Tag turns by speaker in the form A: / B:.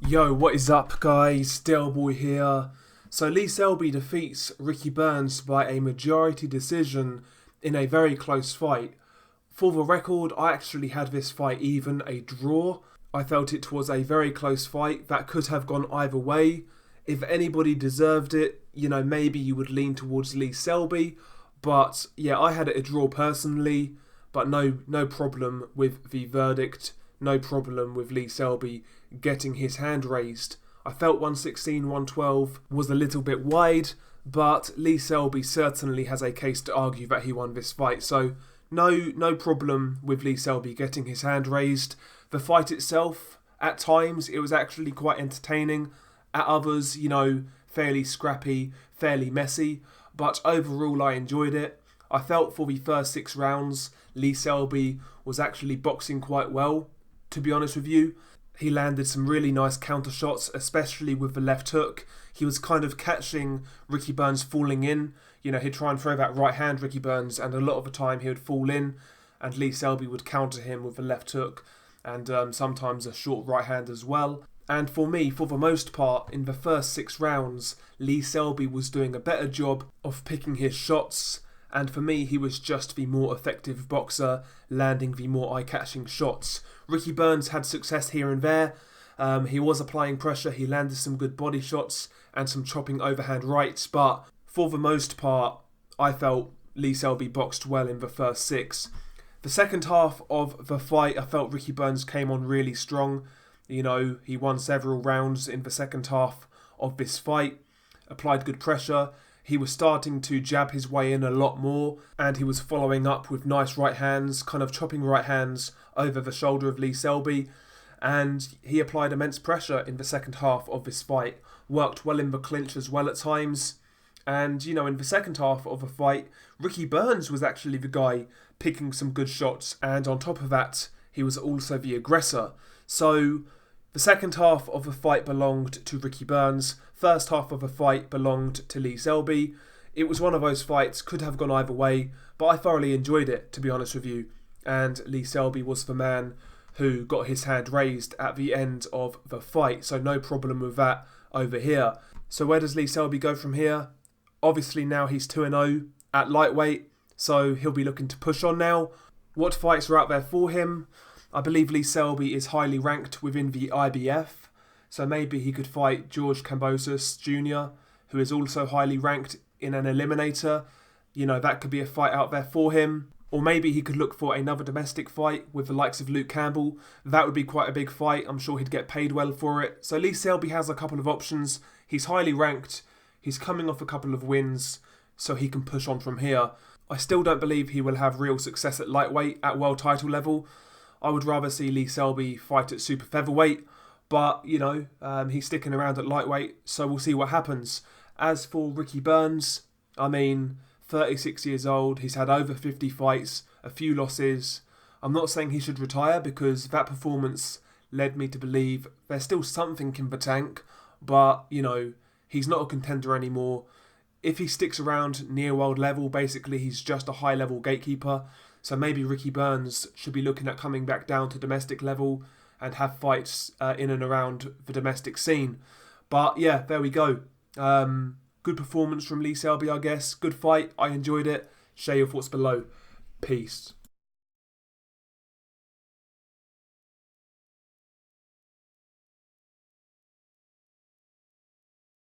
A: Yo, what is up guys, Delboy here. So Lee Selby defeats Ricky Burns by a majority decision in a very close fight. For the record, I actually had this fight even a draw. I felt it was a very close fight that could have gone either way. If anybody deserved it, maybe you would lean towards Lee Selby. But yeah, I had it a draw personally, but no problem with the verdict. No problem with Lee Selby getting his hand raised. I felt 116, 112 was a little bit wide, but Lee Selby certainly has a case to argue that he won this fight. So no problem with Lee Selby getting his hand raised. The fight itself, at times, it was actually quite entertaining. At others, fairly scrappy, fairly messy. But overall, I enjoyed it. I felt for the first 6 rounds, Lee Selby was actually boxing quite well, to be honest with you. He landed some really nice counter shots, especially with the left hook. He was kind of catching Ricky Burns falling in. He'd try and throw that right hand, Ricky Burns, and a lot of the time he would fall in, and Lee Selby would counter him with the left hook, and sometimes a short right hand as well. And for me, for the most part, in the first 6 rounds, Lee Selby was doing a better job of picking his shots, and for me, he was just the more effective boxer, landing the more eye-catching shots. Ricky Burns had success here and there. He was applying pressure, he landed some good body shots and some chopping overhand rights, but for the most part, I felt Lee Selby boxed well in the first 6. The second half of the fight, I felt Ricky Burns came on really strong. He won several rounds in the second half of this fight, applied good pressure. He was starting to jab his way in a lot more, and he was following up with nice right hands, kind of chopping right hands over the shoulder of Lee Selby, and he applied immense pressure in the second half of this fight, worked well in the clinch as well at times, and in the second half of the fight, Ricky Burns was actually the guy picking some good shots, and on top of that, he was also the aggressor. So the second half of the fight belonged to Ricky Burns. First half of the fight belonged to Lee Selby. It was one of those fights, could have gone either way, but I thoroughly enjoyed it, to be honest with you. And Lee Selby was the man who got his hand raised at the end of the fight, so no problem with that over here. So where does Lee Selby go from here? Obviously now he's 2-0 at lightweight, so he'll be looking to push on now. What fights are out there for him? I believe Lee Selby is highly ranked within the IBF, so maybe he could fight George Kambosos Jr., who is also highly ranked in an eliminator. That could be a fight out there for him. Or maybe he could look for another domestic fight with the likes of Luke Campbell. That would be quite a big fight. I'm sure he'd get paid well for it. So Lee Selby has a couple of options. He's highly ranked. He's coming off a couple of wins, so he can push on from here. I still don't believe he will have real success at lightweight at world title level. I would rather see Lee Selby fight at super featherweight, but, he's sticking around at lightweight, so we'll see what happens. As for Ricky Burns, 36 years old, he's had over 50 fights, a few losses. I'm not saying he should retire because that performance led me to believe there's still something in the tank, but, he's not a contender anymore. If he sticks around near world level, basically he's just a high level gatekeeper. So maybe Ricky Burns should be looking at coming back down to domestic level and have fights in and around the domestic scene. But yeah, there we go. Good performance from Lee Selby, I guess. Good fight. I enjoyed it. Share your thoughts below. Peace.